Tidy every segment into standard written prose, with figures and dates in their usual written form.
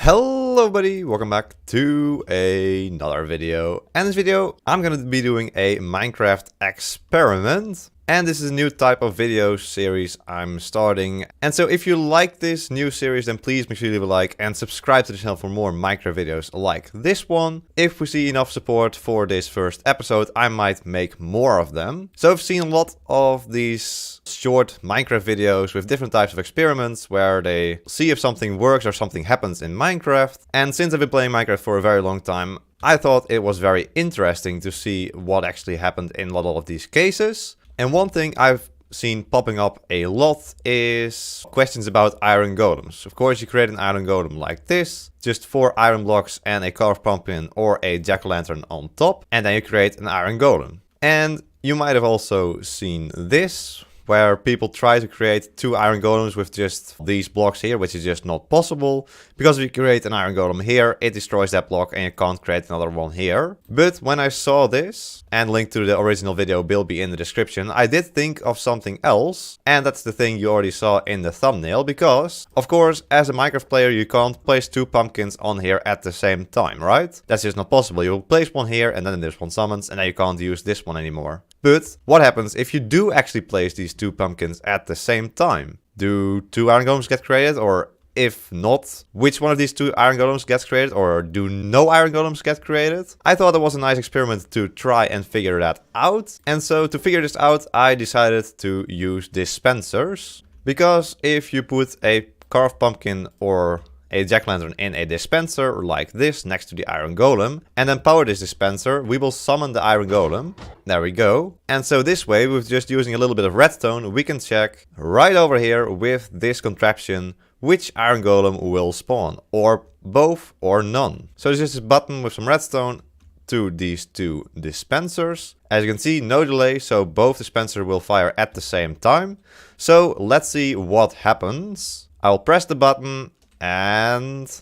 Hello buddy, welcome back to another video. And in this video I'm gonna be doing a Minecraft experiment. And this is a new type of video series I'm starting. And so if you like this new series, then please make sure you leave a like and subscribe to the channel for more Minecraft videos like this one. If we see enough support for this first episode, I might make more of them. So I've seen a lot of these short Minecraft videos with different types of experiments where they see if something works or something happens in Minecraft. And since I've been playing Minecraft for a very long time, I thought it was very interesting to see what actually happened in a lot of these cases. And one thing I've seen popping up a lot is questions about iron golems. Of course, you create an iron golem like this, just 4 iron blocks and a carved pumpkin or a jack-o'-lantern on top, and then you create an iron golem. And you might have also seen this, where people try to create 2 iron golems with just these blocks here, which is just not possible. Because if you create an iron golem here, it destroys that block and you can't create another one here. But when I saw this, and link to the original video will be in the description, I did think of something else. And that's the thing you already saw in the thumbnail, because, of course, as a Minecraft player, you can't place 2 pumpkins on here at the same time, right? That's just not possible. You'll place one here and then this one summons, and then you can't use this one anymore. But what happens if you do actually place these 2 pumpkins at the same time? Do 2 iron golems get created? Or if not, which one of these 2 iron golems gets created? Or do no iron golems get created? I thought it was a nice experiment to try and figure that out. And so to figure this out, I decided to use dispensers. Because if you put a carved pumpkin or a jack-o'-lantern in a dispenser like this next to the iron golem, and then power this dispenser, we will summon the iron golem. There we go. And so this way, with just using a little bit of redstone, we can check right over here with this contraption which iron golem will spawn, or both or none. So there's just this button with some redstone to these 2 dispensers. As you can see, no delay, so both dispensers will fire at the same time. So let's see what happens. I'll press the button and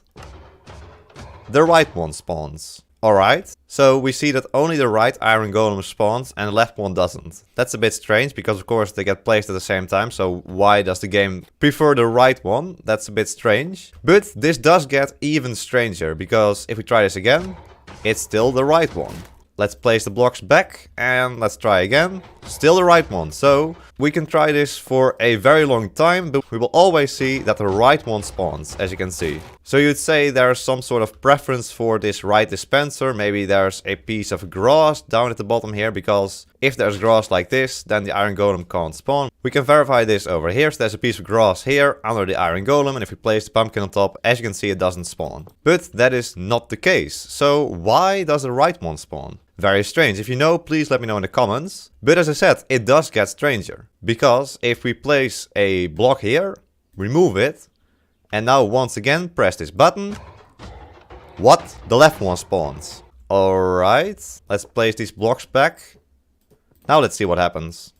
the right one spawns. Alright, so we see that only the right iron golem spawns and the left one doesn't. That's a bit strange because of course they get placed at the same time, so why does the game prefer the right one? That's a bit strange. But this does get even stranger because if we try this again, it's still the right one. Let's place the blocks back and let's try again. Still the right one. So we can try this for a very long time, but we will always see that the right one spawns, as you can see. So you'd say there's some sort of preference for this right dispenser. Maybe there's a piece of grass down at the bottom here, because if there's grass like this, then the iron golem can't spawn. We can verify this over here. So there's a piece of grass here under the iron golem, and if we place the pumpkin on top, as you can see, it doesn't spawn. But that is not the case. So why does the right one spawn? Very strange. If you know, please let me know in the comments. But as I said, it does get stranger. Because if we place a block here, remove it, and now once again press this button, what? The left one spawns. Alright, let's place these blocks back. Now let's see what happens.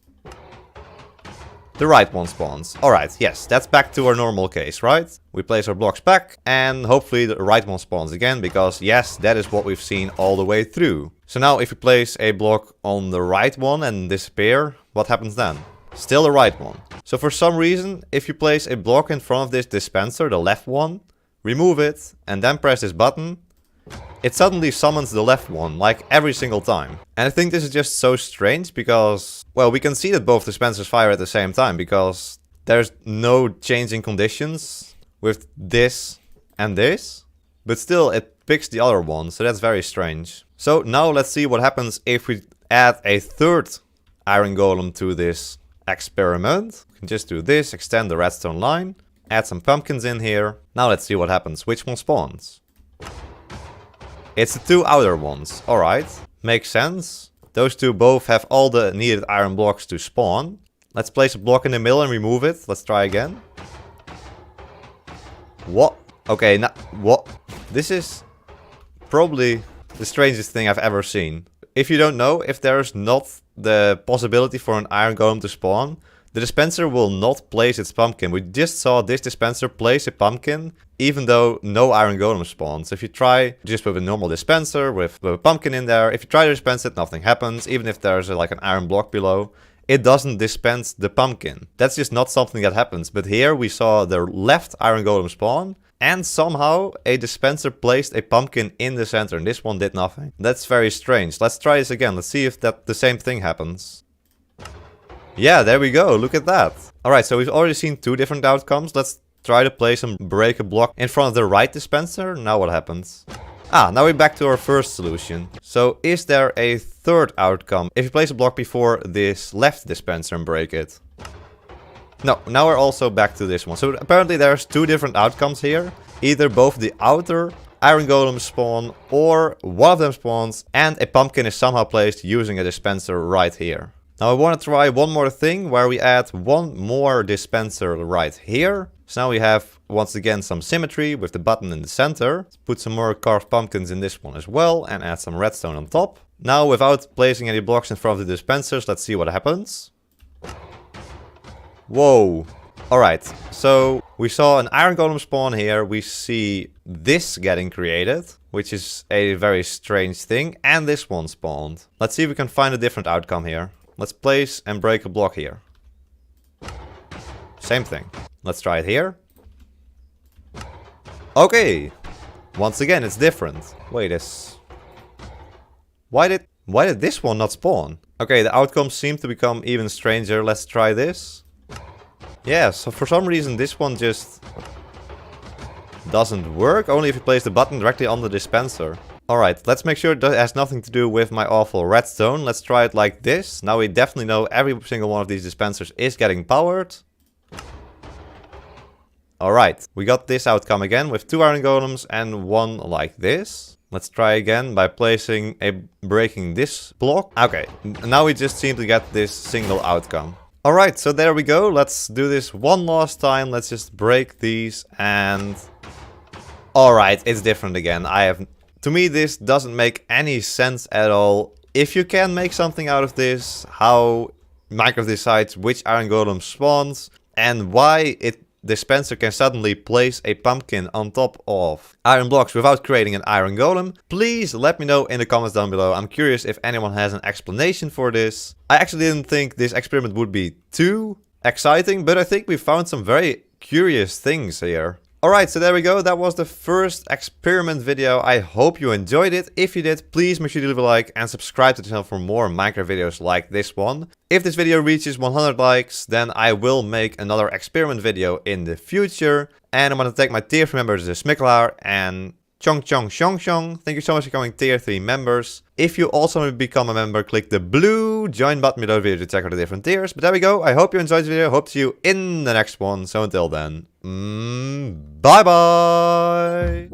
The right one spawns. Alright, yes, that's back to our normal case, right? We place our blocks back and hopefully the right one spawns again, because yes, that is what we've seen all the way through. So now if we place a block on the right one and disappear, what happens then? Still the right one. So for some reason, if you place a block in front of this dispenser, the left one, remove it and then press this button, it suddenly summons the left one, like every single time. And I think this is just so strange because, well, we can see that both dispensers fire at the same time because there's no changing conditions with this and this. But still, it picks the other one, so that's very strange. So now let's see what happens if we add a 3rd iron golem to this experiment. We can just do this, extend the redstone line, add some pumpkins in here. Now let's see what happens. Which one spawns? It's the 2 outer ones. Alright, makes sense. Those 2 both have all the needed iron blocks to spawn. Let's place a block in the middle and remove it. Let's try again. What? Okay, now, what? This is probably the strangest thing I've ever seen. If you don't know, if there's not the possibility for an iron golem to spawn, the dispenser will not place its pumpkin. We just saw this dispenser place a pumpkin, even though no iron golem spawns. If you try just with a normal dispenser with a pumpkin in there, if you try to dispense it, nothing happens. Even if there's like an iron block below, it doesn't dispense the pumpkin. That's just not something that happens. But here we saw the left iron golem spawn, and somehow a dispenser placed a pumpkin in the center, and this one did nothing. That's very strange. Let's try this again. Let's see if the same thing happens. Yeah, there we go. Look at that. Alright, so we've already seen 2 different outcomes. Let's try to place and break a block in front of the right dispenser. Now what happens? Ah, now we're back to our first solution. So is there a third outcome if you place a block before this left dispenser and break it? No, now we're also back to this one. So apparently there's 2 different outcomes here. Either both the outer iron golem spawn or one of them spawns and a pumpkin is somehow placed using a dispenser right here. Now I want to try one more thing where we add one more dispenser right here. So now we have once again some symmetry with the button in the center. Let's put some more carved pumpkins in this one as well and add some redstone on top. Now without placing any blocks in front of the dispensers, let's see what happens. Whoa. Alright, so we saw an iron golem spawn here. We see this getting created, which is a very strange thing. And this one spawned. Let's see if we can find a different outcome here. Let's place and break a block here. Same thing. Let's try it here. Okay. Once again, it's different. Wait, this... Why did this one not spawn? Okay, the outcomes seem to become even stranger. Let's try this. Yeah, so for some reason this one just doesn't work. Only if you place the button directly on the dispenser. Alright, let's make sure that has nothing to do with my awful redstone. Let's try it like this. Now we definitely know every single one of these dispensers is getting powered. Alright, we got this outcome again with 2 iron golems and 1 like this. Let's try again by breaking this block. Okay, now we just seem to get this single outcome. Alright, so there we go. Let's do this one last time. Let's just break these and... Alright, it's different again. To me, this doesn't make any sense at all. If you can make something out of this, how Minecraft decides which iron golem spawns, and why dispenser can suddenly place a pumpkin on top of iron blocks without creating an iron golem, please let me know in the comments down below. I'm curious if anyone has an explanation for this. I actually didn't think this experiment would be too exciting, but I think we found some very curious things here. Alright, so there we go. That was the first experiment video. I hope you enjoyed it. If you did, please make sure to leave a like and subscribe to the channel for more Minecraft videos like this one. If this video reaches 100 likes, then I will make another experiment video in the future. And I want to thank my tier 3 members, the Smiklaar and Chong Chong Shong Shong. Thank you so much for becoming tier 3 members. If you also want to become a member, click the blue join button below the video to check out the different tiers. But there we go. I hope you enjoyed this video. Hope to see you in the next one. So until then, bye bye.